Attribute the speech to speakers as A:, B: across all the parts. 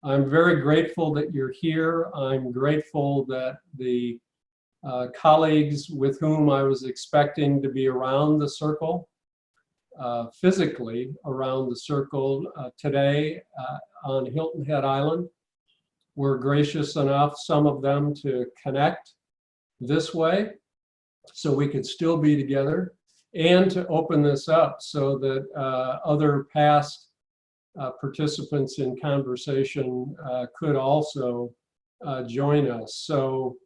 A: I'm very grateful that you're here. I'm grateful that the colleagues with whom I was expecting to be around the circle, physically around the circle today on Hilton Head Island, were gracious enough, some of them, to connect this way so we could still be together, and to open this up so that other past participants in conversation could also join us. So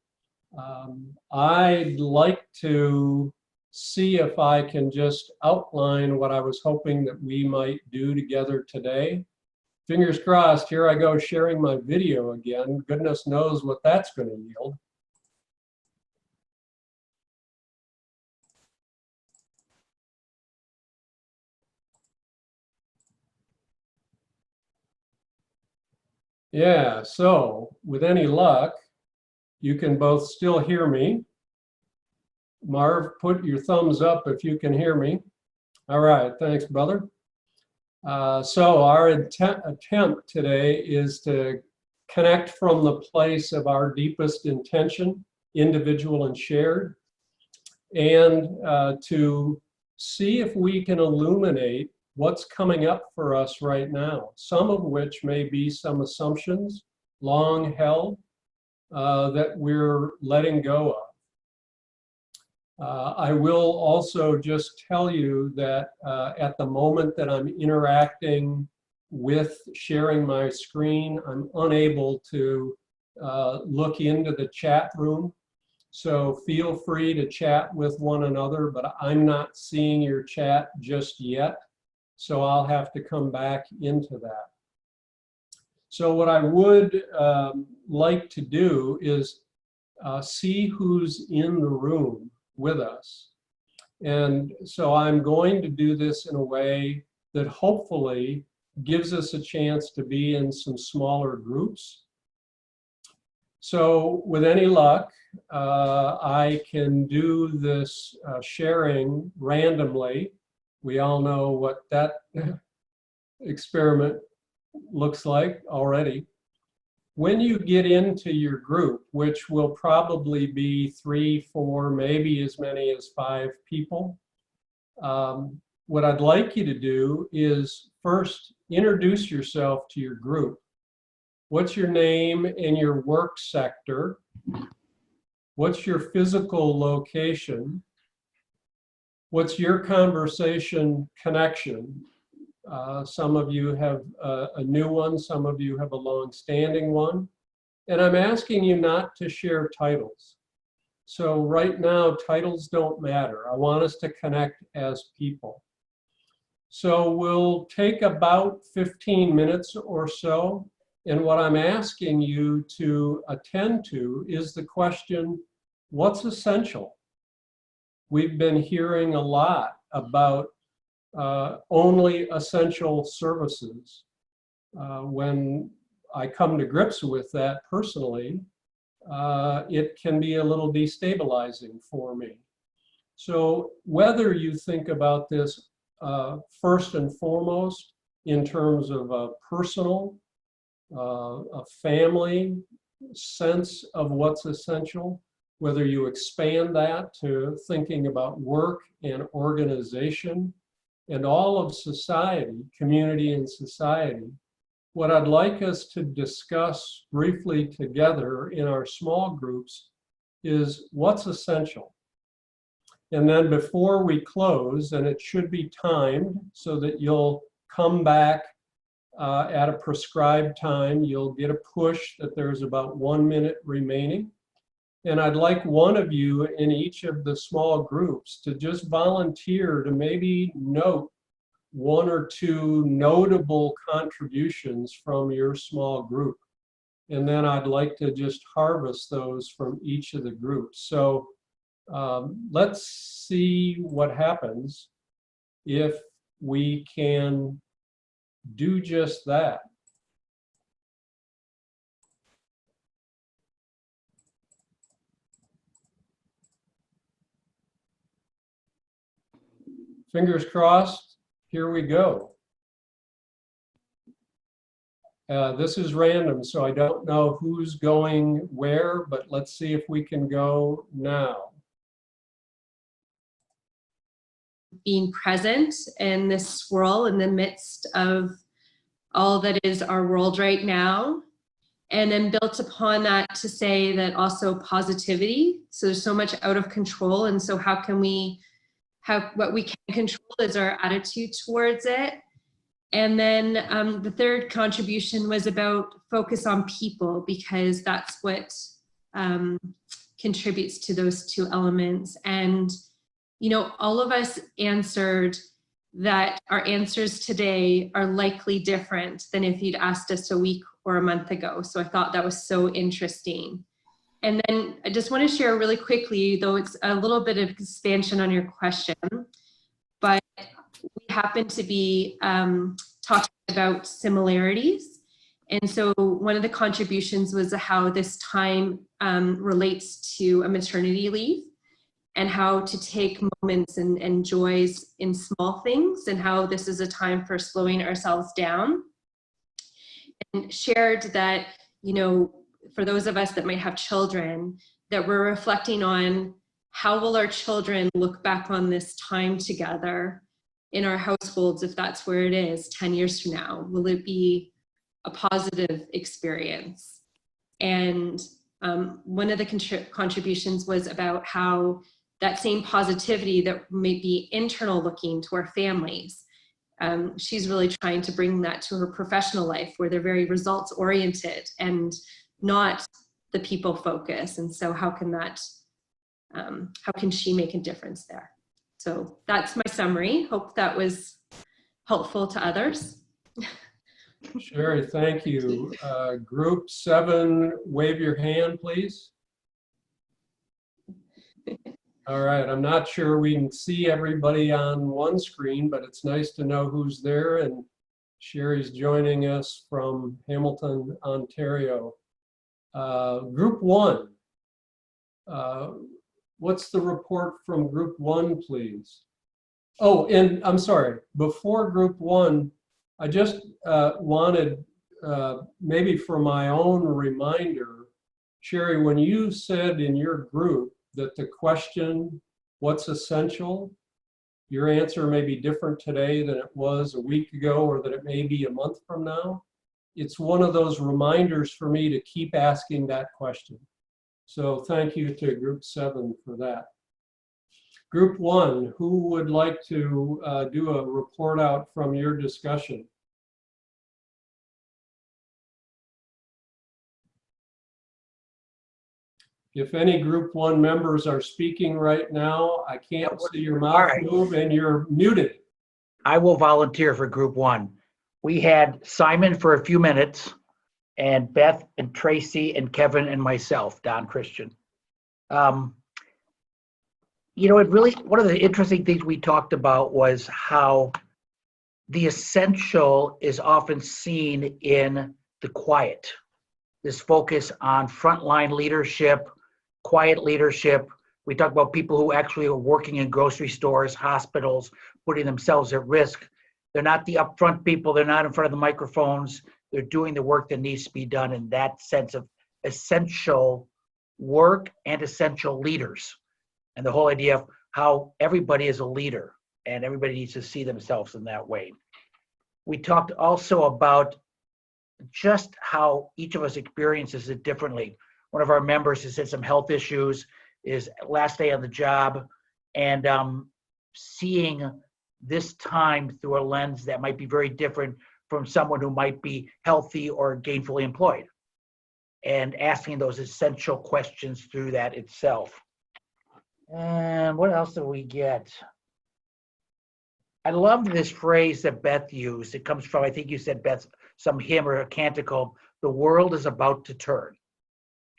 A: I'd like to see if I can just outline what I was hoping that we might do together today. Fingers crossed, here I go sharing my video again. Goodness knows what that's going to yield. Yeah, so with any luck, you can both still hear me. Marv, put your thumbs up if you can hear me. All right, thanks, brother. So our attempt today is to connect from the place of our deepest intention, individual and shared, and to see if we can illuminate what's coming up for us right now, some of which may be some assumptions long held that we're letting go of. I will also just tell you that at the moment that I'm interacting with sharing my screen, I'm unable to look into the chat room. So feel free to chat with one another, but I'm not seeing your chat just yet. So I'll have to come back into that. So what I would like to do is see who's in the room with us. And so I'm going to do this in a way that hopefully gives us a chance to be in some smaller groups. So with any luck, I can do this sharing randomly. We all know what that experiment looks like already. When you get into your group, which will probably be 3, 4, maybe as many as 5 people, what I'd like you to do is first introduce yourself to your group. What's your name and your work sector? What's your physical location? What's your conversation connection? Some of you have a new one, some of you have a long-standing one. And I'm asking you not to share titles. So right now, titles don't matter. I want us to connect as people. So we'll take about 15 minutes or so. And what I'm asking you to attend to is the question, what's essential? We've been hearing a lot about only essential services. When I come to grips with that personally, it can be a little destabilizing for me. So whether you think about this first and foremost in terms of a personal, a family sense of what's essential, whether you expand that to thinking about work and organization and all of society, community and society, what I'd like us to discuss briefly together in our small groups is what's essential. And then before we close, and it should be timed so that you'll come back at a prescribed time, you'll get a push that there's about 1 minute remaining. And I'd like one of you in each of the small groups to just volunteer to maybe note 1 or 2 notable contributions from your small group. And then I'd like to just harvest those from each of the groups. So let's see what happens if we can do just that. Fingers crossed, here we go. This is random, so I don't know who's going where, but let's see if we can go now.
B: Being present in this swirl in the midst of all that is our world right now. And then built upon that to say that also positivity. So there's so much out of control. And so how can we have what we can control is our attitude towards it. And then the third contribution was about focus on people, because that's what contributes to those two elements. And, you know, all of us answered that our answers today are likely different than if you'd asked us a week or a month ago. So I thought that was so interesting. And then I just want to share really quickly, though it's a little bit of expansion on your question, but we happen to be talking about similarities. And so one of the contributions was how this time relates to a maternity leave, and how to take moments and joys in small things, and how this is a time for slowing ourselves down. And shared that, you know, for those of us that might have children, that we're reflecting on how will our children look back on this time together in our households, if that's where it is 10 years from now. Will it be a positive experience? And one of the contributions was about how that same positivity that may be internal looking to our families, she's really trying to bring that to her professional life, where they're very results oriented and not the people focus. And so how can that, how can she make a difference there? So that's my summary. Hope that was helpful to others.
A: Sherry, thank you. Group 7, wave your hand, please. All right, I'm not sure we can see everybody on one screen, but it's nice to know who's there. And Sherry's joining us from Hamilton, Ontario. Group 1, what's the report from Group 1, please? Oh, and I'm sorry, before Group 1, I just wanted, maybe for my own reminder, Sherry, when you said in your group that the question, what's essential, your answer may be different today than it was a week ago, or that it may be a month from now. It's one of those reminders for me to keep asking that question. So thank you to Group 7 for that. Group 1, who would like to do a report out from your discussion? If any Group 1 members are speaking right now, I can't see your mouth move and you're muted.
C: I will volunteer for Group 1. We had Simon for a few minutes, and Beth and Tracy and Kevin and myself, Don Christian. You know, it really, one of the interesting things we talked about was how the essential is often seen in the quiet. This focus on frontline leadership, quiet leadership. We talk about people who actually are working in grocery stores, hospitals, putting themselves at risk. They're not the upfront people. They're not in front of the microphones. They're doing the work that needs to be done in that sense of essential work and essential leaders. And the whole idea of how everybody is a leader and everybody needs to see themselves in that way. We talked also about just how each of us experiences it differently. One of our members has had some health issues, is last day on the job, and seeing this time through a lens that might be very different from someone who might be healthy or gainfully employed, and asking those essential questions through that itself. And what else did we get? I love this phrase that Beth used. It comes from, I think you said, Beth, some hymn or a canticle, the world is about to turn.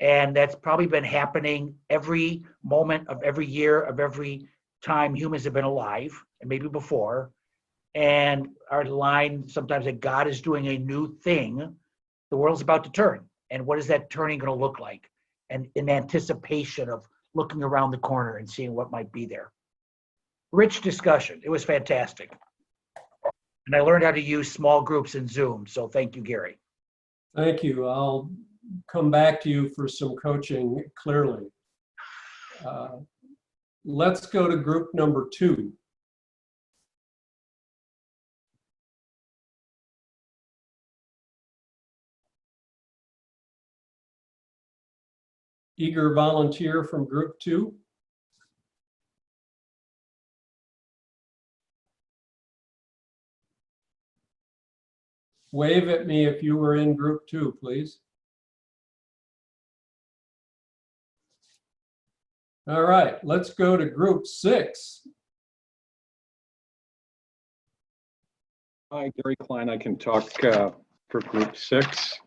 C: And that's probably been happening every moment of every year of every time humans have been alive, and maybe before. And our line sometimes that God is doing a new thing, the world's about to turn. And what is that turning going to look like? And in anticipation of looking around the corner and seeing what might be there. Rich discussion. It was fantastic. And I learned how to use small groups in Zoom. So thank you, Gary.
A: Thank you. I'll come back to you for some coaching clearly. Let's go to group number 2. Eager volunteer from group 2? Wave at me if you were in group 2, please. All right, let's go to group 6.
D: Hi, Gary Klein. I can talk for group 6.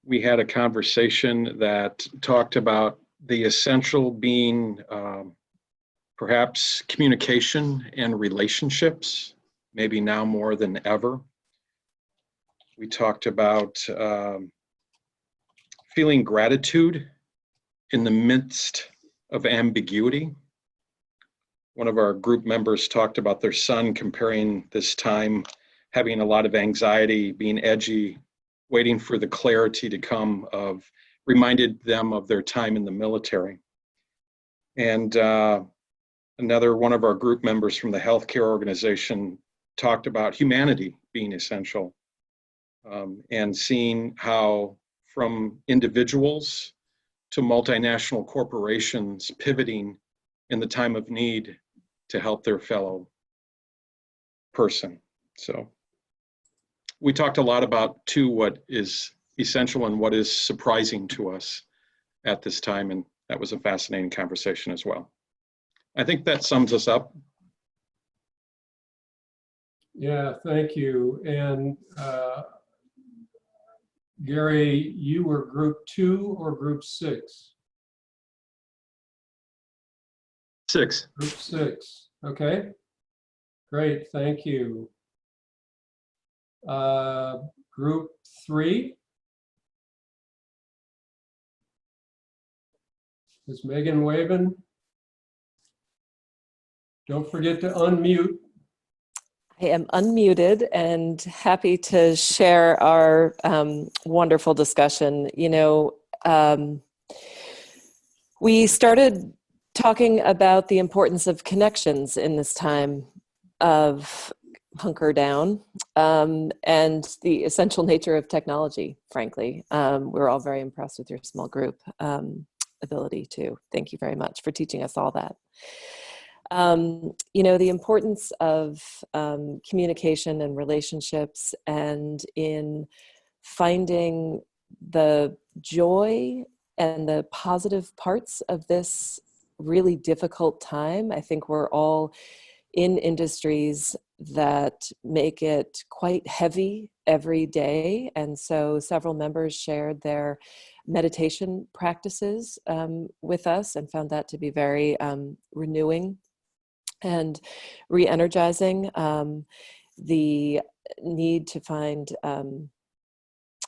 D: We had a conversation that talked about the essential being perhaps communication and relationships, maybe now more than ever. We talked about feeling gratitude in the midst of ambiguity. One of our group members talked about their son comparing this time, having a lot of anxiety, being edgy, waiting for the clarity to come reminded them of their time in the military. And another one of our group members from the healthcare organization talked about humanity being essential, and seeing how from individuals to multinational corporations pivoting in the time of need to help their fellow person. So we talked a lot about too what is essential and what is surprising to us at this time, and that was a fascinating conversation as well. I think that sums us up.
A: Yeah, thank you. And Gary, you were group 2 or group 6?
D: 6.
A: Group 6, okay. Great, thank you. Group 3? Is Megan waving? Don't forget to unmute.
E: I am unmuted and happy to share our wonderful discussion. You know, we started talking about the importance of connections in this time of hunker down, and the essential nature of technology, frankly. We're all very impressed with your small group ability too. Thank you very much for teaching us all that. You know, the importance of communication and relationships, and in finding the joy and the positive parts of this really difficult time. I think we're all in industries that make it quite heavy every day. And so several members shared their meditation practices with us and found that to be very renewing and re-energizing. The need to find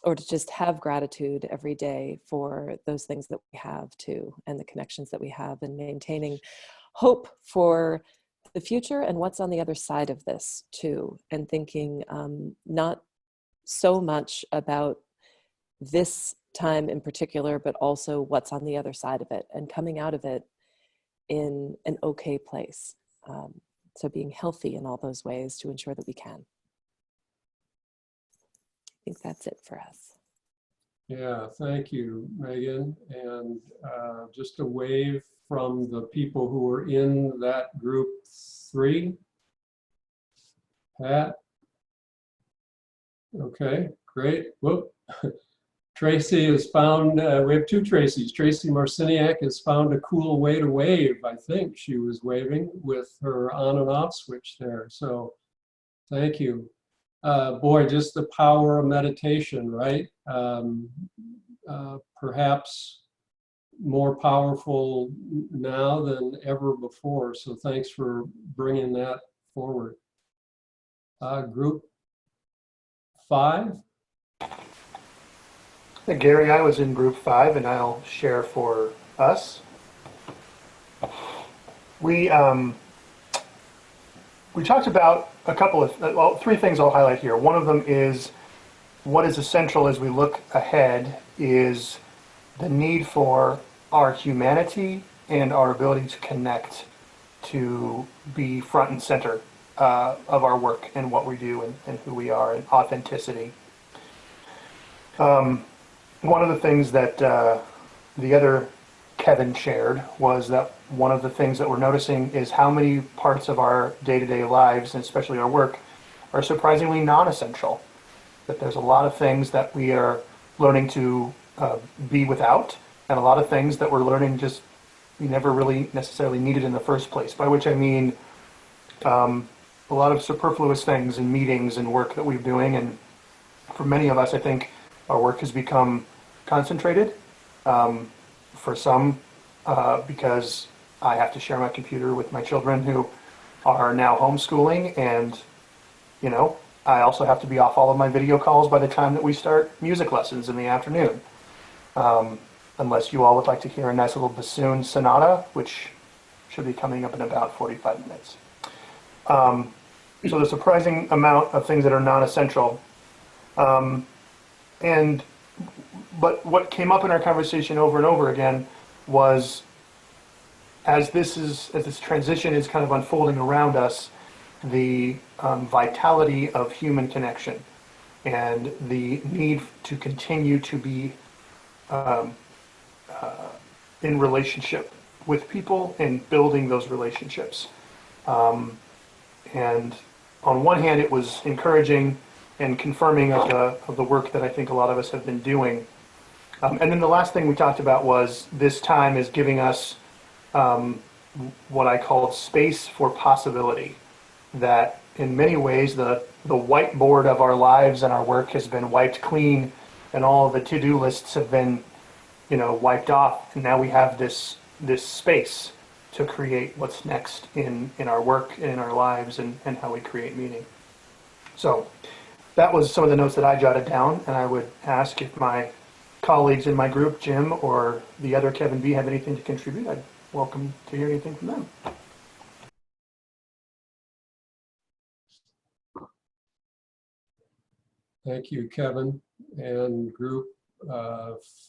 E: or to just have gratitude every day for those things that we have too, and the connections that we have, and maintaining hope for the future and what's on the other side of this too, and thinking not so much about this time in particular, but also what's on the other side of it and coming out of it in an okay place. So being healthy in all those ways to ensure that we can. I think that's it for us.
A: Yeah, thank you, Megan. And just a wave from the people who were in that group 3. Pat? Okay, great. Whoop. Tracy has found, we have 2 Tracys. Tracy Marciniak has found a cool way to wave. I think she was waving with her on and off switch there. So thank you. Boy, just the power of meditation, right? Perhaps more powerful now than ever before. So thanks for bringing that forward. Group 5.
F: Hey, Gary, I was in group 5 and I'll share for us. We we talked about a couple of, well, three things I'll highlight here. One of them is what is essential as we look ahead is the need for our humanity and our ability to connect to be front and center of our work and what we do and who we are, and authenticity. One of the things that the other Kevin shared was that one of the things that we're noticing is how many parts of our day-to-day lives, and especially our work, are surprisingly non-essential. That there's a lot of things that we are learning to be without, and a lot of things that we're learning just we never really necessarily needed in the first place, by which I mean a lot of superfluous things in meetings and work that we're doing. And for many of us, I think our work has become concentrated. For some, because I have to share my computer with my children who are now homeschooling, and you know, I also have to be off all of my video calls by the time that we start music lessons in the afternoon. Unless you all would like to hear a nice little bassoon sonata, which should be coming up in about 45 minutes. So the surprising amount of things that are non-essential. But what came up in our conversation over and over again was, as this transition is kind of unfolding around us, the vitality of human connection and the need to continue to be in relationship with people and building those relationships. And on one hand, it was encouraging and confirming of the work that I think a lot of us have been doing. And then the last thing we talked about was this time is giving us what I called space for possibility. That in many ways, the whiteboard of our lives and our work has been wiped clean, and all the to-do lists have been, wiped off. And now we have this space to create what's next in our work and in our lives and how we create meaning. So that was some of the notes that I jotted down, and I would ask if my colleagues in my group, Jim or the other Kevin B, have anything to contribute. I'd welcome to hear anything from them.
A: Thank you, Kevin. And group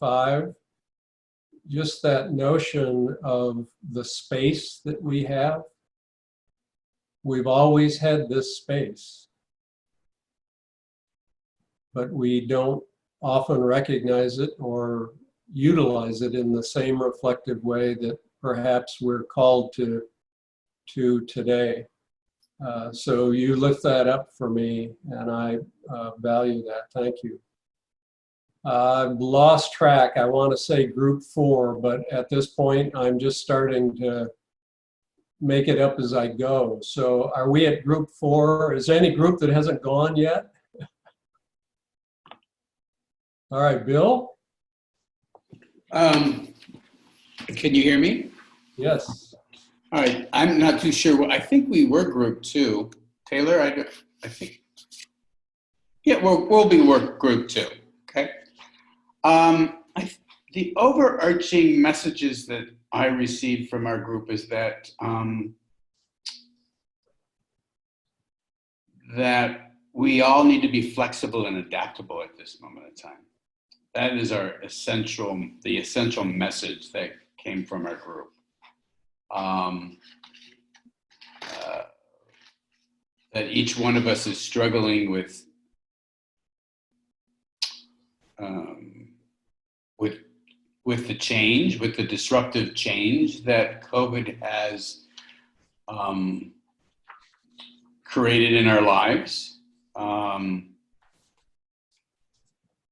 A: 5, just that notion of the space that we have. We've always had this space, but we don't often recognize it or utilize it in the same reflective way that perhaps we're called to today. So you lift that up for me, and I value that. Thank you. I've lost track. I want to say group 4, but at this point, I'm just starting to make it up as I go. So are we at group 4? Is there any group that hasn't gone yet? All right, Bill?
G: Can you hear me?
A: Yes.
G: All right, I'm not too sure. I think we were group 2. Taylor, I think. Yeah, we'll be group 2, okay? The overarching messages that I received from our group is that that we all need to be flexible and adaptable at this moment in time. That is the essential message that came from our group. That each one of us is struggling with the change, with the disruptive change that COVID has created in our lives,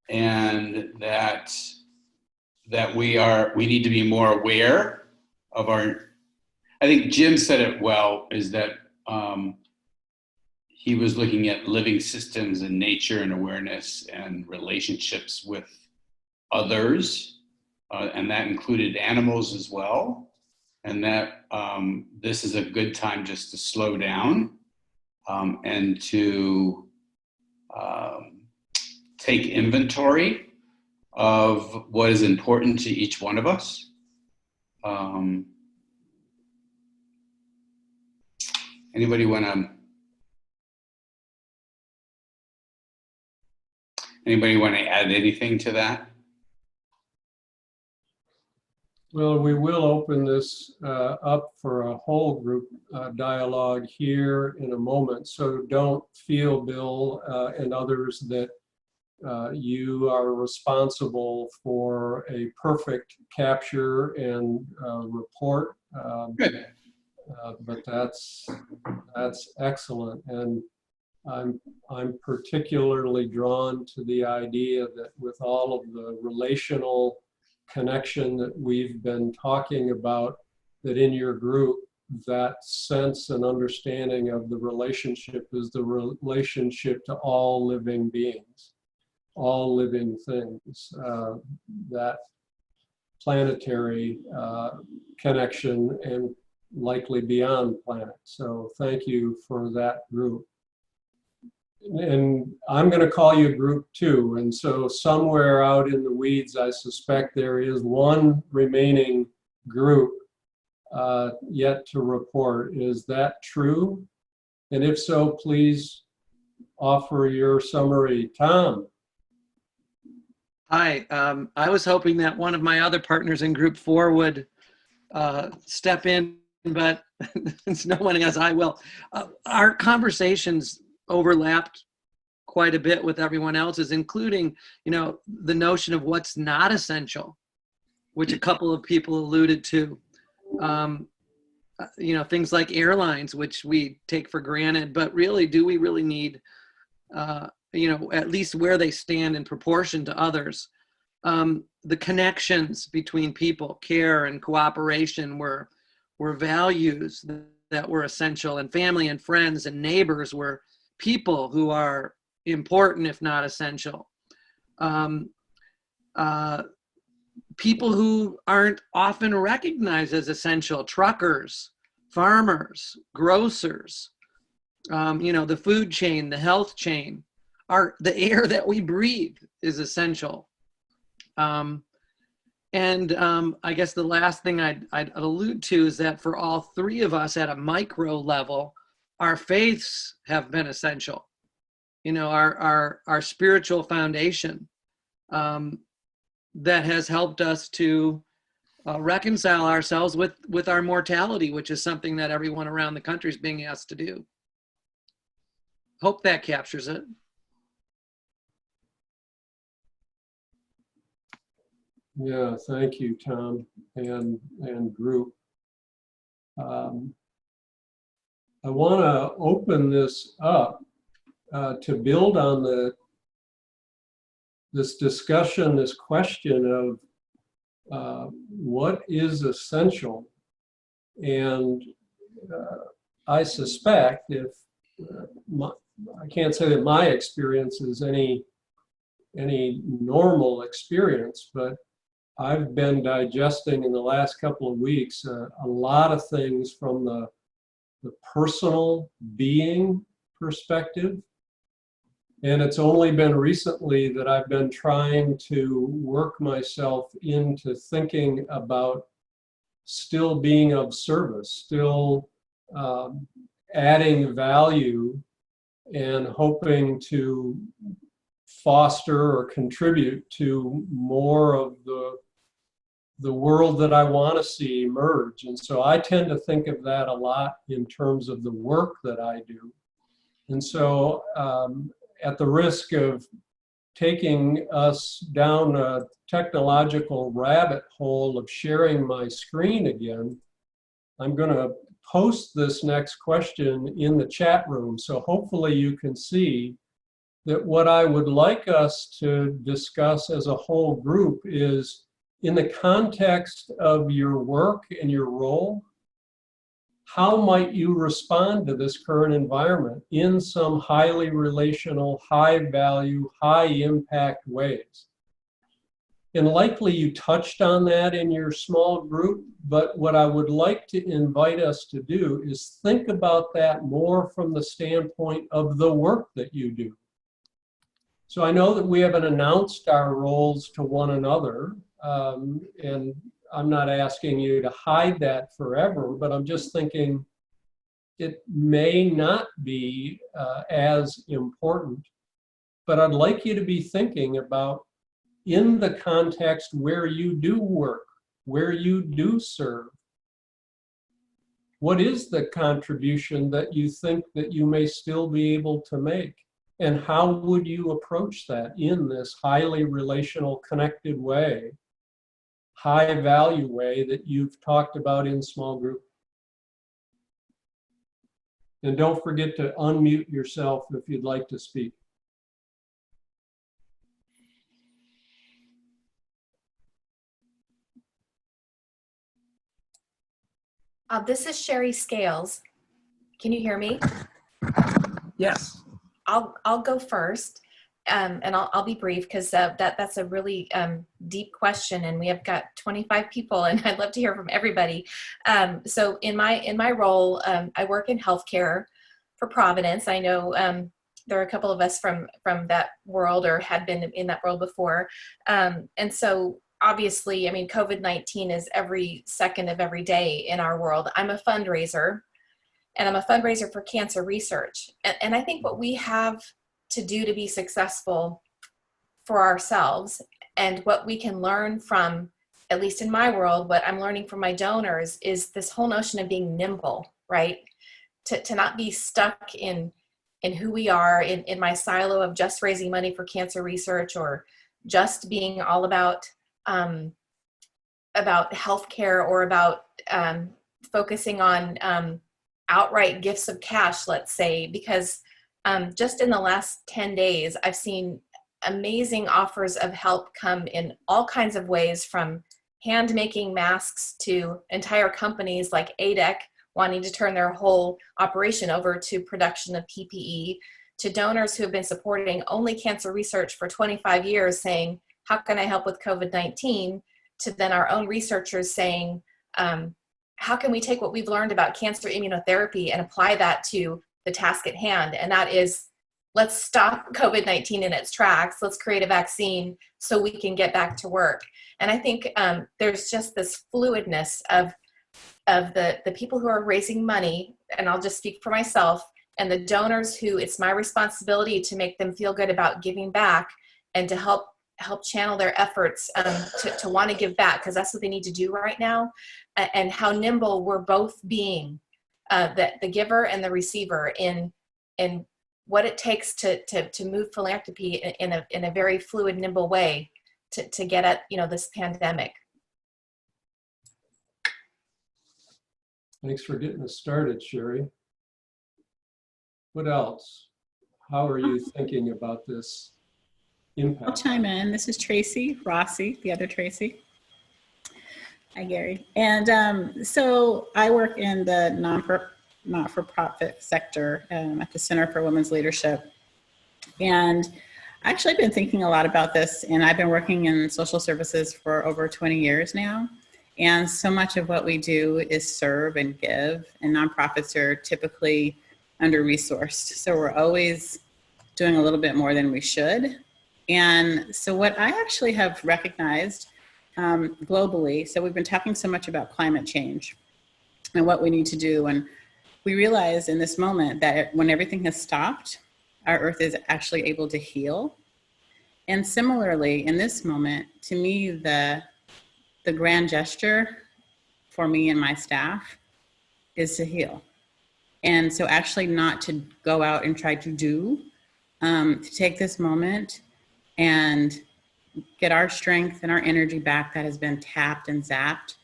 G: and that we need to be more aware of our. I think Jim said it well. Is that he was looking at living systems and nature and awareness and relationships with others, and that included animals as well. And that this is a good time just to slow down and to take inventory of what is important to each one of us. Anybody want to Anybody want to add anything to that?
A: Well, we will open this up for a whole group dialogue here in a moment. So don't feel, Bill, and others, that you are responsible for a perfect capture and report.
G: Good.
A: But that's excellent, and I'm particularly drawn to the idea that with all of the relational connection that we've been talking about, that in your group, that sense and understanding of the relationship is the relationship to all living beings, all living things, that planetary connection and likely beyond planet. So thank you for that group. And I'm going to call you group 2. And so somewhere out in the weeds, I suspect there is one remaining group yet to report. Is that true? And if so, please offer your summary. Tom.
H: Hi, I was hoping that one of my other partners in group 4 would step in, but since no one has, I will. Our conversations overlapped quite a bit with everyone else's, including, the notion of what's not essential, which a couple of people alluded to. Things like airlines, which we take for granted, but really, do we really need, at least where they stand in proportion to others? The connections between people, care and cooperation were values that were essential, and family and friends and neighbors were people who are important, if not essential. People who aren't often recognized as essential, truckers, farmers, grocers, the food chain, the health chain, the air that we breathe is essential. I guess the last thing I'd allude to is that for all three of us at a micro level, our faiths have been essential. Our spiritual foundation that has helped us to reconcile ourselves with our mortality, which is something that everyone around the country is being asked to do. Hope that captures it.
A: Yeah, thank you, Tom and group. I want to open this up to build on this discussion, this question of what is essential. And I suspect, I can't say that my experience is any normal experience, but I've been digesting in the last couple of weeks a lot of things from the personal being perspective. And it's only been recently that I've been trying to work myself into thinking about still being of service, still adding value, and hoping to foster or contribute to more of the world that I want to see emerge. And so I tend to think of that a lot in terms of the work that I do. And so at the risk of taking us down a technological rabbit hole of sharing my screen again, I'm going to post this next question in the chat room. So hopefully you can see that what I would like us to discuss as a whole group is, in the context of your work and your role, how might you respond to this current environment in some highly relational, high value, high impact ways? And likely you touched on that in your small group, but what I would like to invite us to do is think about that more from the standpoint of the work that you do. So I know that we haven't announced our roles to one another, and I'm not asking you to hide that forever, but I'm just thinking it may not be as important but I'd like you to be thinking about, in the context where you do work, where you do serve, what is the contribution that you think that you may still be able to make? And how would you approach that in this highly relational, connected way, high value way that you've talked about in small group? And don't forget to unmute yourself if you'd like to speak.
I: This is Sherry Scales. Can you hear me?
C: Yes.
I: I'll go first, and I'll be brief because that's a really deep question, and we have got 25 people, and I'd love to hear from everybody. So in my role, I work in healthcare for Providence. I know there are a couple of us from that world or had been in that world before, and so obviously, I mean, COVID-19 is every second of every day in our world. I'm a fundraiser, and I'm a fundraiser for cancer research. And I think what we have to do to be successful for ourselves, and what we can learn from, at least in my world, what I'm learning from my donors, is this whole notion of being nimble, right? To not be stuck in who we are, in my silo of just raising money for cancer research, or just being all about healthcare, or about focusing on outright gifts of cash, let's say, because just in the last 10 days, I've seen amazing offers of help come in all kinds of ways, from hand making masks to entire companies like ADEC wanting to turn their whole operation over to production of PPE, to donors who have been supporting only cancer research for 25 years saying, how can I help with COVID-19? To then our own researchers saying, how can we take what we've learned about cancer immunotherapy and apply that to the task at hand? And that is, let's stop COVID-19 in its tracks. Let's create a vaccine so we can get back to work. And I think there's just this fluidness of the people who are raising money, and I'll just speak for myself, and the donors who it's my responsibility to make them feel good about giving back, and to help channel their efforts to want to give back, because that's what they need to do right now. And how nimble we're both being, the giver and the receiver, in what it takes to move philanthropy in a very fluid, nimble way to get at this pandemic.
A: Thanks for getting us started, Sherry. What else? How are you thinking about this
J: I'll
A: impact?
J: chime in. This is Tracy Rossi, the other Tracy. Hi, Gary. And so I work in the not-for-profit sector at the Center for Women's Leadership. And I actually been thinking a lot about this, and I've been working in social services for over 20 years now. And so much of what we do is serve and give, and nonprofits are typically under-resourced. So we're always doing a little bit more than we should. And so what I actually have recognized globally, so we've been talking so much about climate change and what we need to do. And we realize in this moment that when everything has stopped, our earth is actually able to heal. And similarly, in this moment, to me, the grand gesture for me and my staff is to heal. And so actually not to go out and try to do, to take this moment and get our strength and our energy back that has been tapped and zapped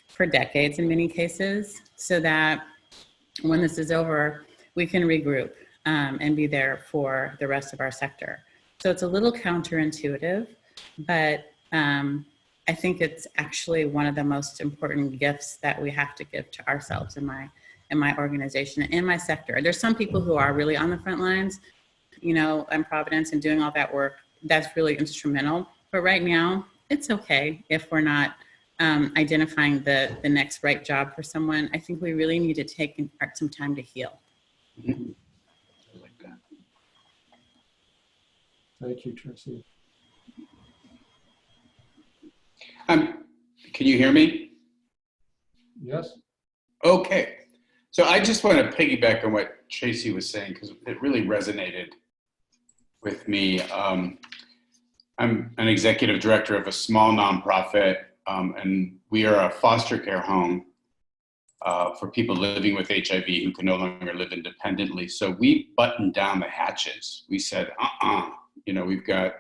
J: for decades in many cases, so that when this is over, we can regroup and be there for the rest of our sector. So it's a little counterintuitive, but I think it's actually one of the most important gifts that we have to give to ourselves in my organization, in my sector. There's some people who are really on the front lines, in Providence and doing all that work. That's really instrumental. But right now, it's okay if we're not identifying the next right job for someone. I think we really need to take some time to heal.
G: Mm-hmm. I like that.
A: Thank you, Tracy.
G: Can you hear me?
A: Yes?
G: Okay. So I just want to piggyback on what Tracy was saying, because it really resonated with me. I'm an executive director of a small nonprofit, and we are a foster care home for people living with HIV who can no longer live independently. So we buttoned down the hatches. We said, we've got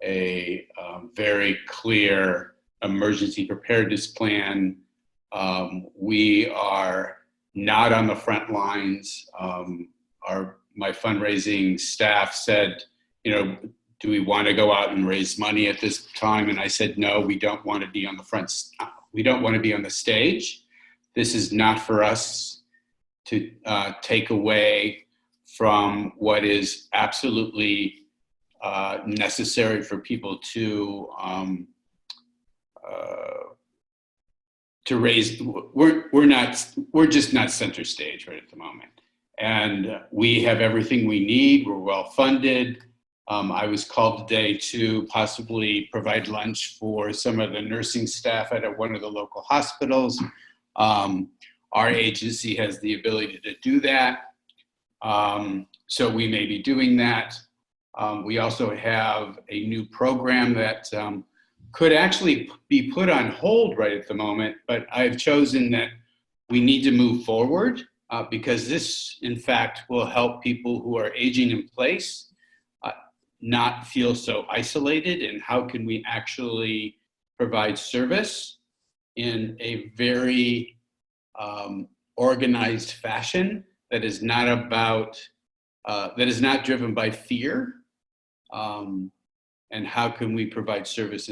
G: a very clear emergency preparedness plan. We are not on the front lines. My fundraising staff said, do we want to go out and raise money at this time? And I said, no, we don't want to be on the front. We don't want to be on the stage. This is not for us to take away from what is absolutely necessary for people to raise. We're just not center stage right at the moment, and we have everything we need. We're well funded. I was called today to possibly provide lunch for some of the nursing staff at one of the local hospitals. Our agency has the ability to do that. So we may be doing that. We also have a new program that could actually be put on hold right at the moment, but I've chosen that we need to move forward because this, in fact, will help people who are aging in place not feel so isolated, and how can we actually provide service in a very organized fashion that is not driven by fear, and how can we provide services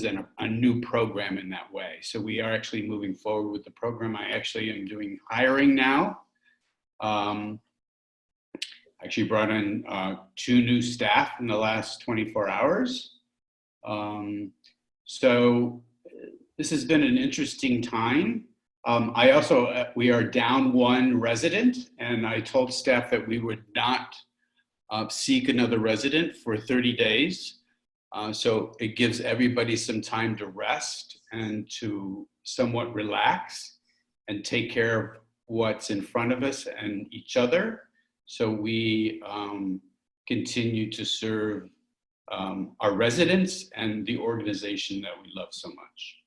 G: in a new program in that way. So we are actually moving forward with the program. I actually am doing hiring now. Actually brought in 2 new staff in the last 24 hours. So this has been an interesting time. We are down 1 resident, and I told staff that we would not seek another resident for 30 days. So it gives everybody some time to rest and to somewhat relax and take care of what's in front of us and each other. So we continue to serve our residents and the organization that we love so much.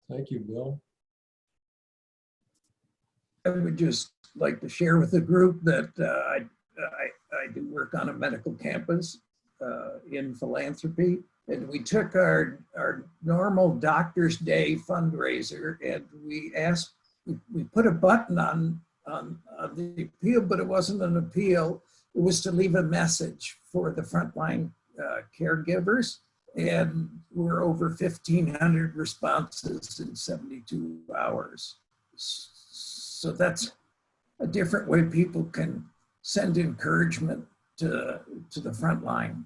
A: Thank you, Bill.
K: I would just like to share with the group that I do work on a medical campus in philanthropy. And we took our normal Doctor's Day fundraiser and we put a button on the appeal, but it wasn't an appeal. It was to leave a message for the frontline caregivers. And we're over 1,500 responses in 72 hours. So that's a different way people can send encouragement to the front line.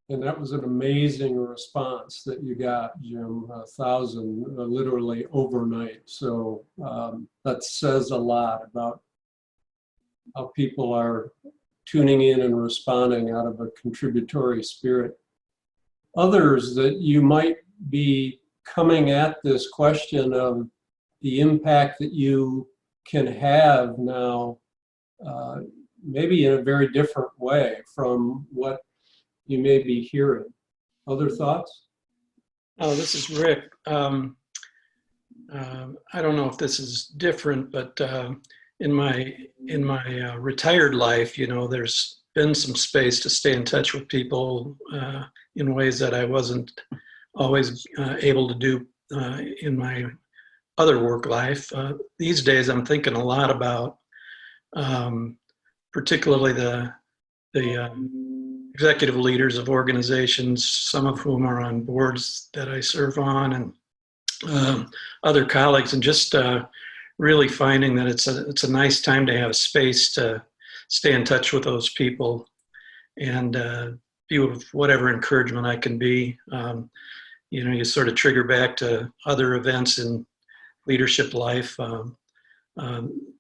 A: And that was an amazing response that you got, Jim, 1,000 literally overnight. So that says a lot about how people are tuning in and responding out of a contributory spirit. Others that you might be coming at this question of the impact that you can have now, maybe in a very different way from what you may be hearing. Other thoughts?
L: Oh, this is Rick. I don't know if this is different, but in my retired life, there's been some space to stay in touch with people in ways that I wasn't always able to do in my other work life. These days, I'm thinking a lot about particularly the executive leaders of organizations, some of whom are on boards that I serve on, and other colleagues, and just really finding that it's a nice time to have a space to stay in touch with those people and be with whatever encouragement I can be. You sort of trigger back to other events in leadership life.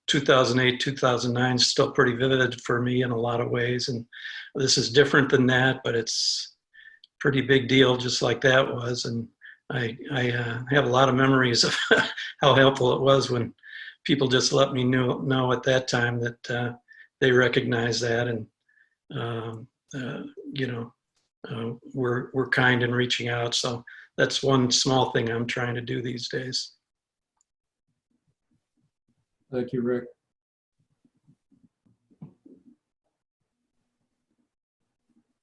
L: 2008, 2009 is still pretty vivid for me in a lot of ways. And this is different than that, but it's a pretty big deal, just like that was. And I have a lot of memories of how helpful it was when people just let me know at that time that they recognize that, and we're kind in reaching out. So that's one small thing I'm trying to do these days.
A: Thank you, Rick.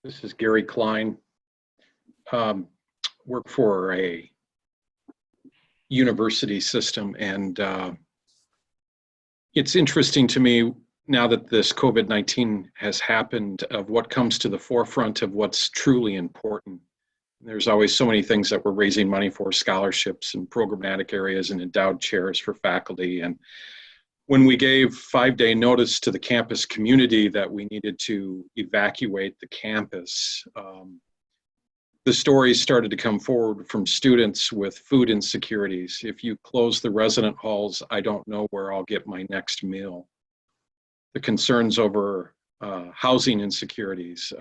D: This is Gary Klein. Work for a university system, and it's interesting to me now that this COVID-19 has happened, of what comes to the forefront of what's truly important. There's always so many things that we're raising money for, scholarships and programmatic areas and endowed chairs for faculty. And when we gave 5-day notice to the campus community that we needed to evacuate the campus, the stories started to come forward from students with food insecurities. If you close the resident halls, I don't know where I'll get my next meal. The concerns over housing insecurities.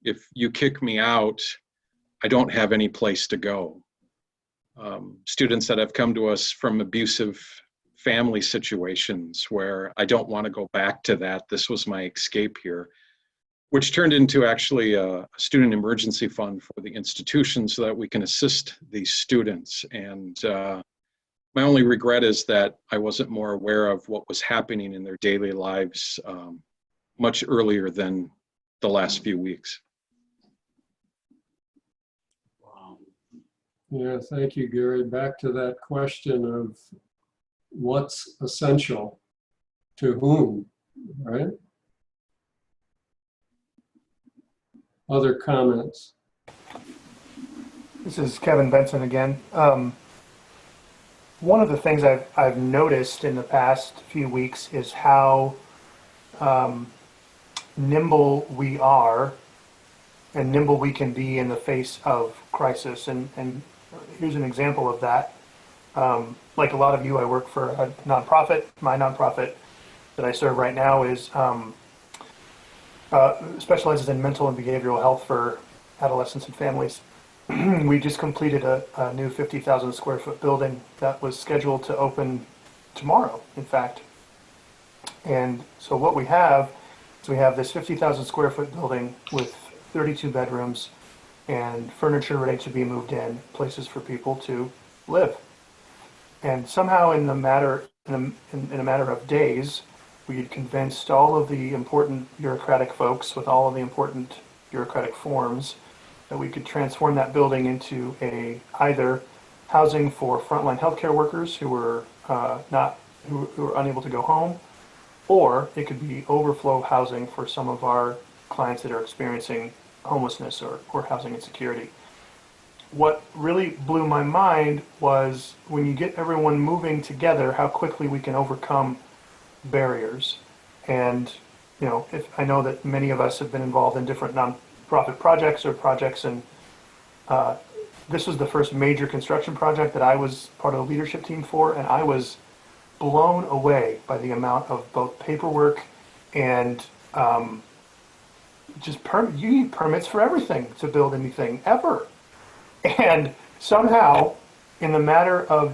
D: If you kick me out, I don't have any place to go. Students that have come to us from abusive family situations where I don't want to go back to that. This was my escape here, which turned into actually a student emergency fund for the institution so that we can assist these students. And my only regret is that I wasn't more aware of what was happening in their daily lives much earlier than the last few weeks.
A: Wow. Yeah, thank you, Gary. Back to that question of what's essential to whom, right? Other comments?
F: This is Kevin Benson again. One of the things I've noticed in the past few weeks is how nimble we are and nimble we can be in the face of crisis. And here's an example of that. Like a lot of you, I work for a nonprofit. My nonprofit that I serve right now is specializes in mental and behavioral health for adolescents and families. We just completed a new 50,000 square foot building that was scheduled to open tomorrow, in fact. And so what we have is we have this 50,000 square foot building with 32 bedrooms and furniture ready to be moved in, places for people to live. And somehow in a matter of days, we had convinced all of the important bureaucratic folks with all of the important bureaucratic forms that we could transform that building into either housing for frontline healthcare workers who were unable to go home, or it could be overflow housing for some of our clients that are experiencing homelessness or housing insecurity. What really blew my mind was when you get everyone moving together, how quickly we can overcome barriers. And if I know that many of us have been involved in different nonprofit projects, and this was the first major construction project that I was part of the leadership team for, and I was blown away by the amount of both paperwork and you need permits for everything to build anything ever. And somehow, in the matter of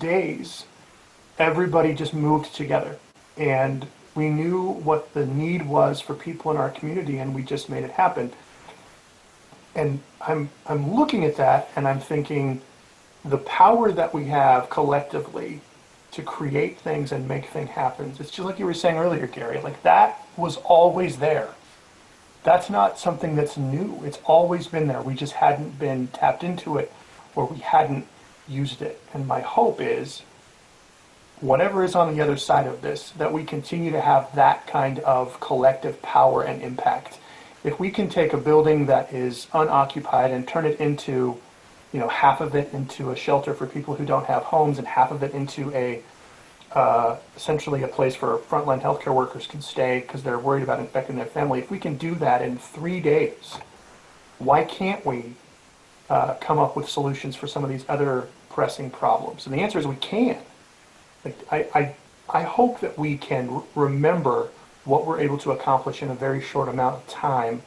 F: days, everybody just moved together. And we knew what the need was for people in our community, and we just made it happen. And I'm looking at that, and I'm thinking the power that we have collectively to create things and make things happen. It's just like you were saying earlier, Gary, like that was always there. That's not something that's new. It's always been there. We just hadn't been tapped into it, or we hadn't used it. And my hope is, whatever is on the other side of this, that we continue to have that kind of collective power and impact. If we can take a building that is unoccupied and turn it into, half of it into a shelter for people who don't have homes, and half of it into essentially a place where frontline healthcare workers can stay because they're worried about infecting their family. If we can do that in 3 days, why can't we come up with solutions for some of these other pressing problems? And the answer is we can. I hope that we can remember what we're able to accomplish in a very short amount of time,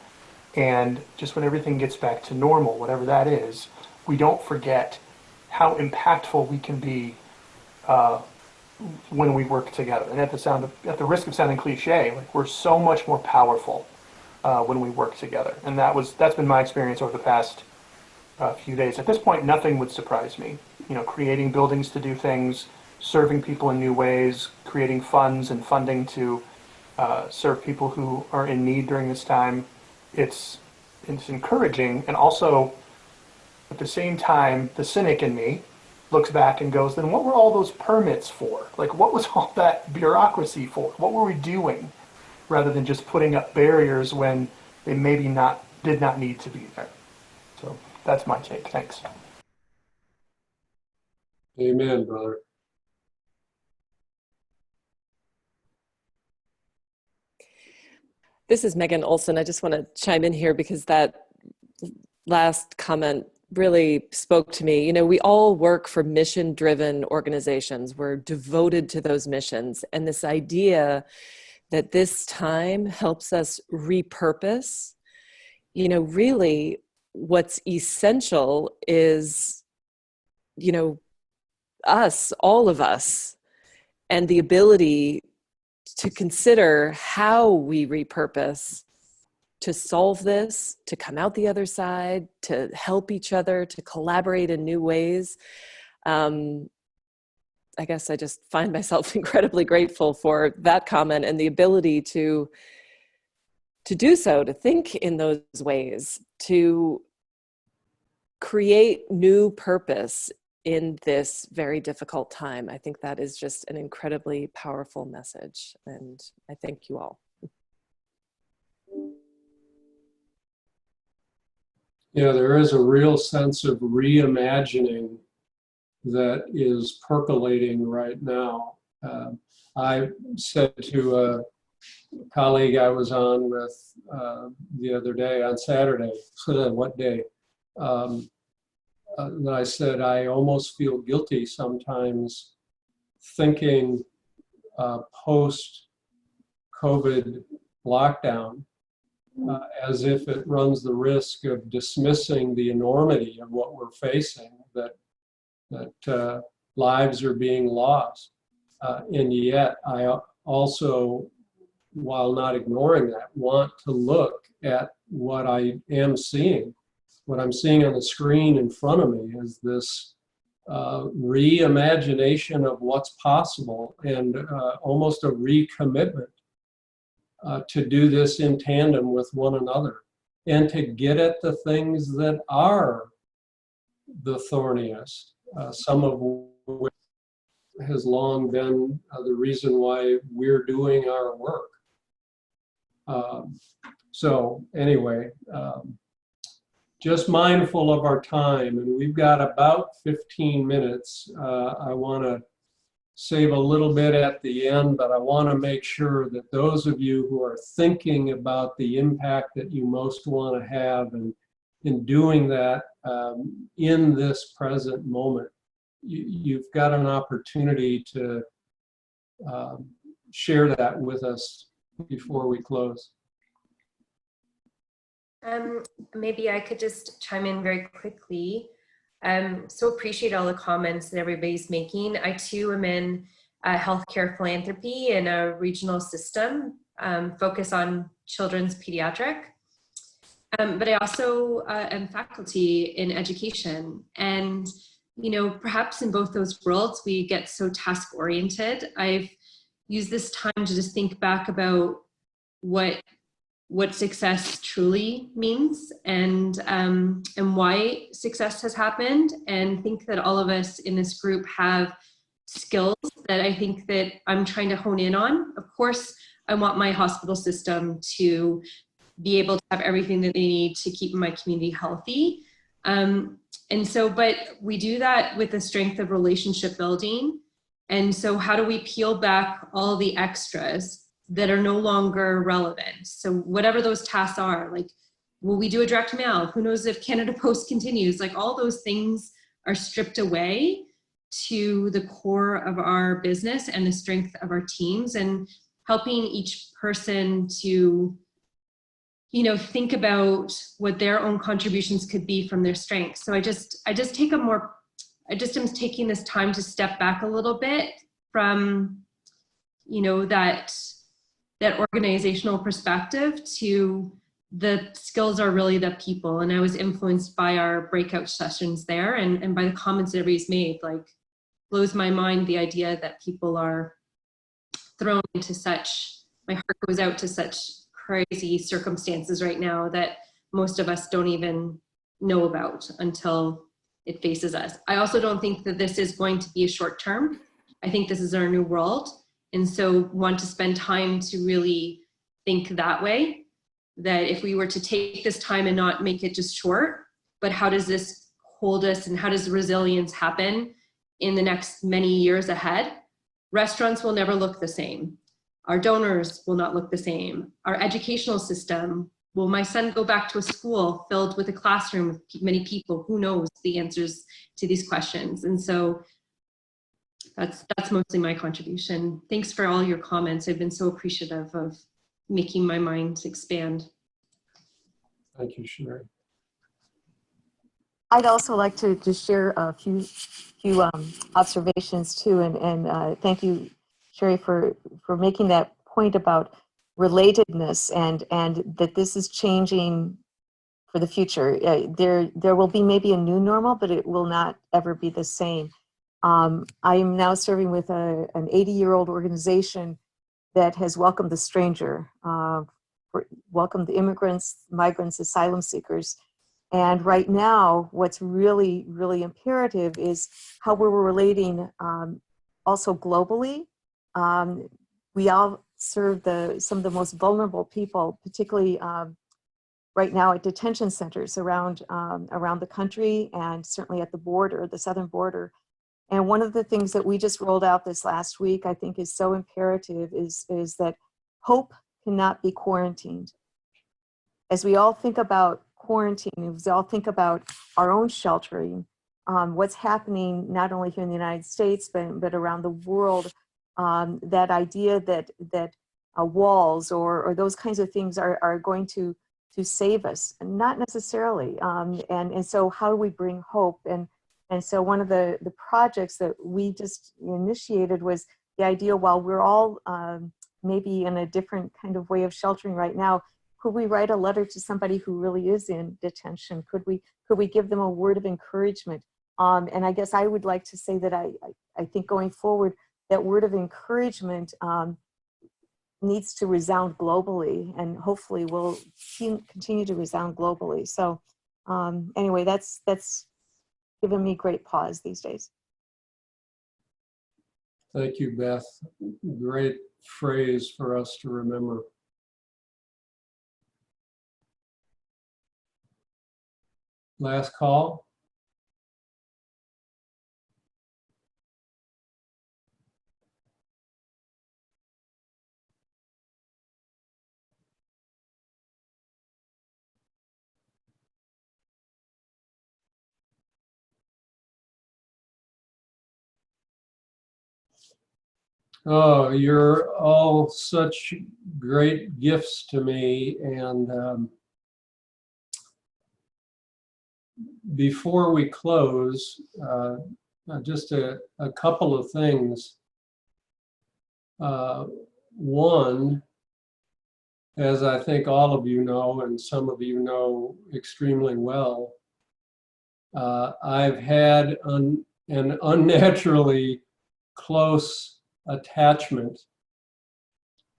F: and just when everything gets back to normal, whatever that is, we don't forget how impactful we can be when we work together. And at the risk of sounding cliche, like, we're so much more powerful when we work together. And that's been my experience over the past few days. At this point, nothing would surprise me. You know, creating buildings to do things, serving people in new ways, creating funds and funding to serve people who are in need during this time. It's encouraging, and also at the same time, the cynic in me looks back and goes, then what were all those permits for? Like, what was all that bureaucracy for? What were we doing? Rather than just putting up barriers when they maybe did not need to be there. So that's my take. Thanks.
A: Amen, brother.
E: This is Megan Olson. I just want to chime in here because that last comment really spoke to me. You know, we all work for mission-driven organizations. We're devoted to those missions. And this idea that this time helps us repurpose, you know, really what's essential is, you know, us, all of us, and the ability to consider how we repurpose to solve this, to come out the other side, to help each other, to collaborate in new ways. I guess I just find myself incredibly grateful for that comment and the ability to do so, to think in those ways, to create new purpose in this very difficult time. I think that is just an incredibly powerful message, and I thank you all.
A: Yeah, there is a real sense of reimagining that is percolating right now. I said to a colleague I was on with the other day, on Saturday, what day, that I said I almost feel guilty sometimes thinking post-COVID lockdown as if it runs the risk of dismissing the enormity of what we're facing, that lives are being lost. And yet I also, while not ignoring that, want to look at what I am seeing. What I'm seeing on the screen in front of me is this reimagination of what's possible, and almost a recommitment to do this in tandem with one another, and to get at the things that are the thorniest, some of which has long been the reason why we're doing our work. So anyway, just mindful of our time, and we've got about 15 minutes. I want to save a little bit at the end, but I want to make sure that those of you who are thinking about the impact that you most want to have, and in doing that in this present moment, you've got an opportunity to share that with us before we close.
B: Maybe I could just chime in very quickly. So appreciate all the comments that everybody's making. I too am in healthcare philanthropy in a regional system, focus on children's pediatric. But I also am faculty in education. And, you know, perhaps in both those worlds, we get so task oriented. I've used this time to just think back about what success truly means, and why success has happened, and think that all of us in this group have skills that I think that I'm trying to hone in on. Of course, I want my hospital system to be able to have everything that they need to keep my community healthy. And so, but we do that with the strength of relationship building. And so how do we peel back all the extras that are no longer relevant? So whatever those tasks are, like, will we do a direct mail? Who knows if Canada Post continues? Like, all those things are stripped away to the core of our business and the strength of our teams, and helping each person to you know, think about what their own contributions could be from their strengths. So I just am taking this time to step back a little bit from, you know, that organizational perspective to the skills are really the people. And I was influenced by our breakout sessions there and by the comments that everybody's made. Like, blows my mind the idea that people are thrown into such, my heart goes out to such crazy circumstances right now that most of us don't even know about until it faces us. I also don't think that this is going to be a short term. I think this is our new world. And so want to spend time to really think that way, that if we were to take this time and not make it just short, but how does this hold us and how does resilience happen in the next many years ahead? Restaurants will never look the same. Our donors will not look the same. Our educational system, will my son go back to a school filled with a classroom with many people? Who knows the answers to these questions? And so that's mostly my contribution. Thanks for all your comments. I've been so appreciative of making my mind expand.
A: Thank you, Sherry.
M: I'd also like to just share a few observations too, and thank you, Sherry, for making that point about relatedness and that this is changing for the future. There will be maybe a new normal, but it will not ever be the same. I am now serving with an 80-year-old organization that has welcomed the stranger, welcomed the immigrants, migrants, asylum seekers. And right now, what's really, really imperative is how we're relating also globally. We all serve some of the most vulnerable people, particularly right now at detention centers around the country and certainly at the border, the southern border. And one of the things that we just rolled out this last week, I think is so imperative is that hope cannot be quarantined. As we all think about quarantine, as we all think about our own sheltering, what's happening not only here in the United States, but around the world, that idea that walls or those kinds of things are going to save us, not necessarily. And so how do we bring hope? And so one of the projects that we just initiated was the idea, while we're all maybe in a different kind of way of sheltering right now, could we write a letter to somebody who really is in detention? Could we give them a word of encouragement? And I guess I would like to say that I think going forward, that word of encouragement needs to resound globally, and hopefully will continue to resound globally. So anyway, that's given me great pause these days.
A: Thank you, Beth. Great phrase for us to remember. Last call. Oh, you're all such great gifts to me. And before we close, just a couple of things. One, as I think all of you know, and some of you know extremely well, I've had an unnaturally close attachment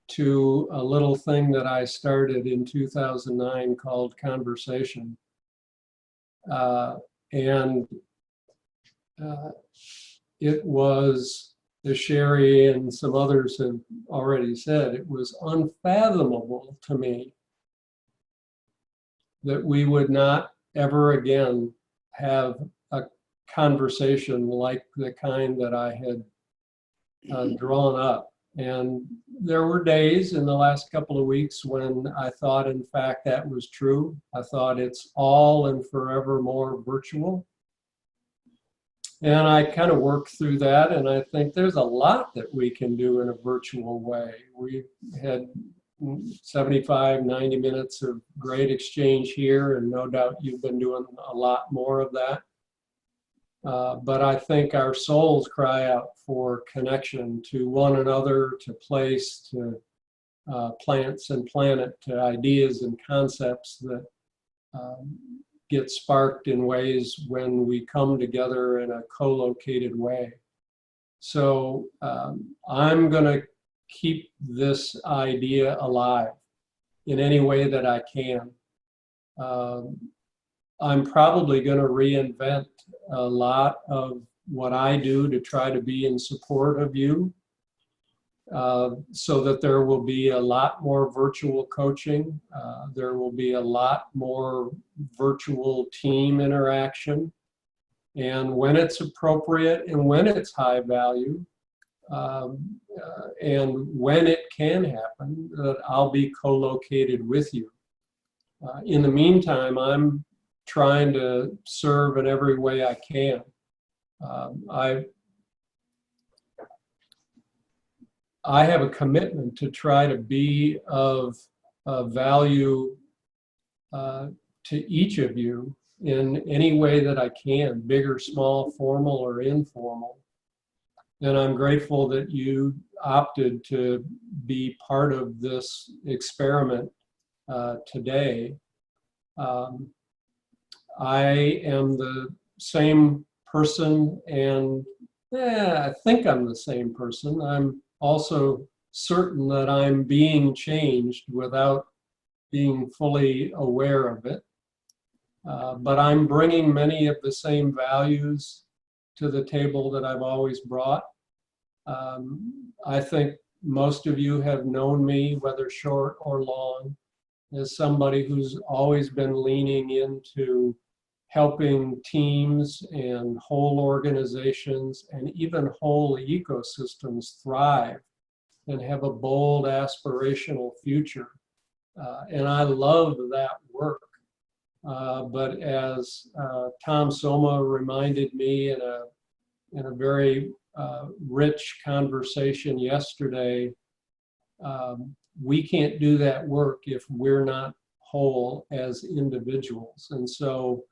A: to a little thing that I started in 2009 called Conversation. It was, as Sherry and some others have already said, it was unfathomable to me that we would not ever again have a conversation like the kind that I had drawn up. And there were days in the last couple of weeks when I thought, in fact, that was true. I thought it's all and forevermore virtual. And I kind of worked through that, and I think there's a lot that we can do in a virtual way. We had 75, 90 minutes of great exchange here, and no doubt you've been doing a lot more of that. But I think our souls cry out for connection to one another, to place, to plants and planet, to ideas and concepts that get sparked in ways when we come together in a co-located way. So I'm going to keep this idea alive in any way that I can. I'm probably going to reinvent a lot of what I do to try to be in support of you, so that there will be a lot more virtual coaching. There will be a lot more virtual team interaction. And when it's appropriate and when it's high value, and when it can happen, that I'll be co-located with you. In the meantime, I'm trying to serve in every way I can. I have a commitment to try to be of value to each of you in any way that I can, big or small, formal or informal. And I'm grateful that you opted to be part of this experiment today. I am the same person, and I think I'm the same person. I'm also certain that I'm being changed without being fully aware of it. But I'm bringing many of the same values to the table that I've always brought. I think most of you have known me, whether short or long, as somebody who's always been leaning into helping teams and whole organizations and even whole ecosystems thrive and have a bold aspirational future. And I love that work. But as Tom Soma reminded me in a very rich conversation yesterday, we can't do that work if we're not whole as individuals. And so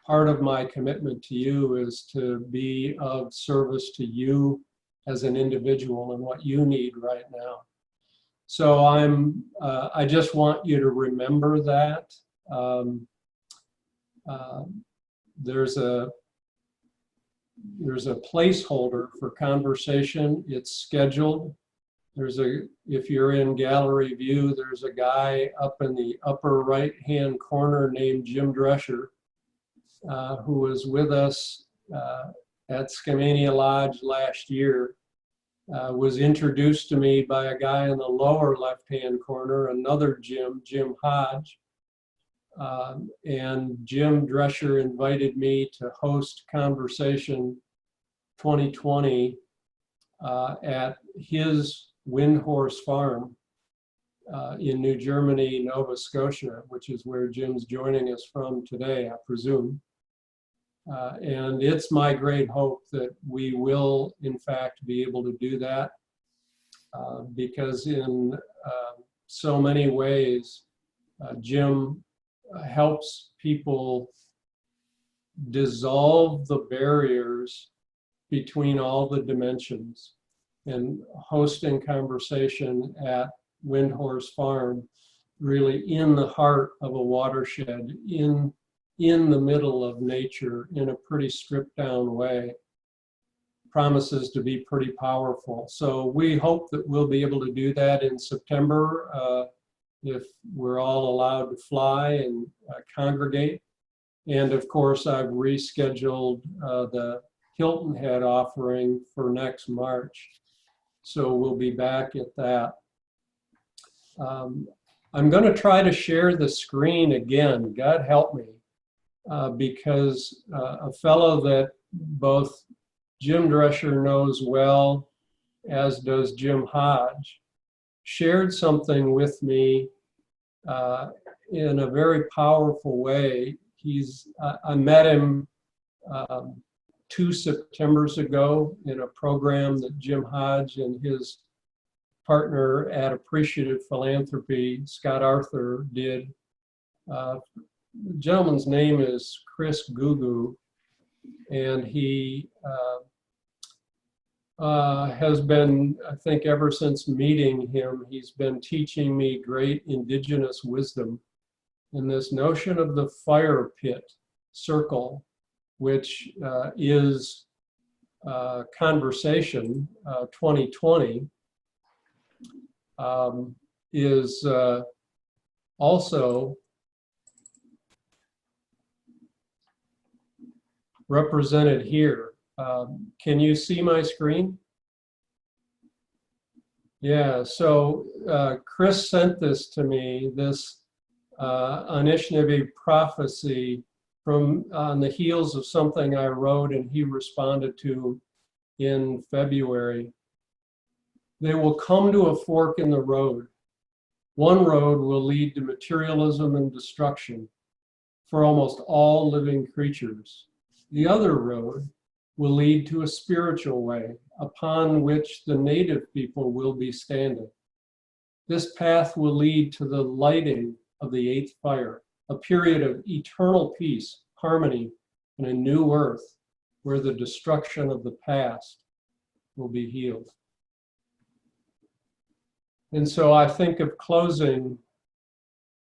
A: part of my commitment to you is to be of service to you as an individual and what you need right now. So I just want you to remember that. There's a placeholder for conversation. It's scheduled. If you're in gallery view, there's a guy up in the upper right-hand corner named Jim Drescher, who was with us at Skamania Lodge last year. Was introduced to me by a guy in the lower left-hand corner, another Jim Hodge. And Jim Drescher invited me to host Conversation 2020 at his Windhorse Farm in New Germany, Nova Scotia, which is where Jim's joining us from today, I presume. And it's my great hope that we will, in fact, be able to do that because in so many ways, Jim helps people dissolve the barriers between all the dimensions. And hosting conversation at Windhorse Farm, really in the heart of a watershed, in the middle of nature, in a pretty stripped down way, promises to be pretty powerful. So we hope that we'll be able to do that in September if we're all allowed to fly and congregate. And of course, I've rescheduled the Hilton Head offering for next March. So we'll be back at that. I'm going to try to share the screen again, God help me, because a fellow that both Jim Drescher knows well, as does Jim Hodge, shared something with me in a very powerful way. I met him 2 Septembers ago in a program that Jim Hodge and his partner at Appreciative Philanthropy, Scott Arthur, did. The gentleman's name is Chris Gugu, and he has been, I think ever since meeting him, he's been teaching me great indigenous wisdom. And this notion of the fire pit circle, which is Conversation 2020, is also represented here. Can you see my screen? Yeah, so Chris sent this to me, this Anishinaabe prophecy from on the heels of something I wrote and he responded to in February. They will come to a fork in the road. One road will lead to materialism and destruction for almost all living creatures. The other road will lead to a spiritual way upon which the native people will be standing. This path will lead to the lighting of the eighth fire, a period of eternal peace, harmony, and a new earth where the destruction of the past will be healed. And so I think of closing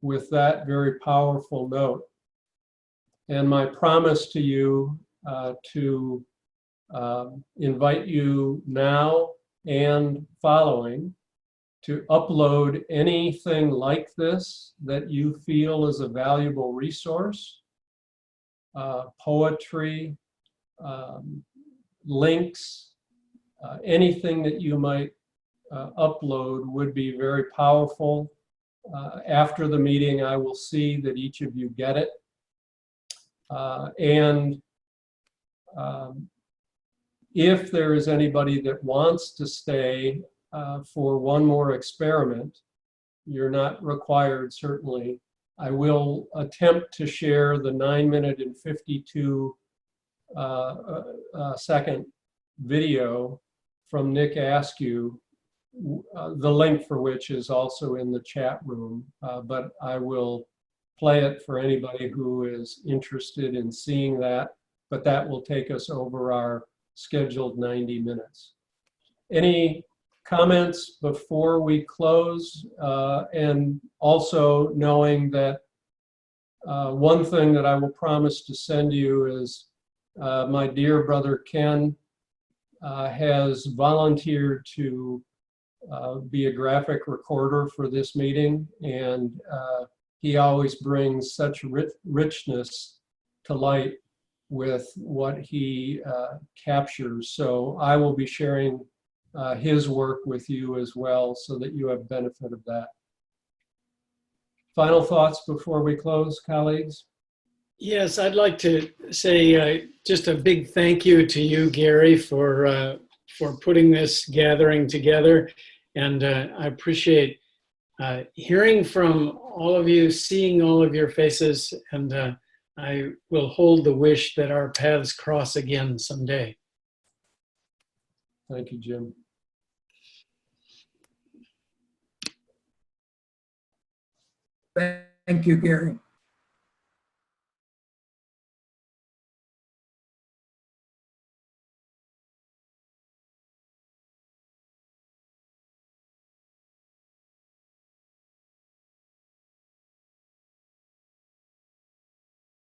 A: with that very powerful note. And my promise to you to invite you now and following to upload anything like this that you feel is a valuable resource, poetry, links, anything that you might upload would be very powerful. After the meeting, I will see that each of you get it. If there is anybody that wants to stay for one more experiment, you're not required, certainly. I will attempt to share the 9-minute and 52-second video from Nick Askew, the link for which is also in the chat room, but I will play it for anybody who is interested in seeing that, but that will take us over our scheduled 90 minutes. Any comments before we close? And also knowing that one thing that I will promise to send you is my dear brother Ken has volunteered to be a graphic recorder for this meeting, and he always brings such richness to light with what he captures. So I will be sharing his work with you as well so that you have benefit of that. Final thoughts before we close, colleagues?
L: Yes, I'd like to say just a big thank you to you, Gary, for putting this gathering together. And I appreciate hearing from all of you, seeing all of your faces, and I will hold the wish that our paths cross again someday.
A: Thank you, Jim.
K: Thank you, Gary.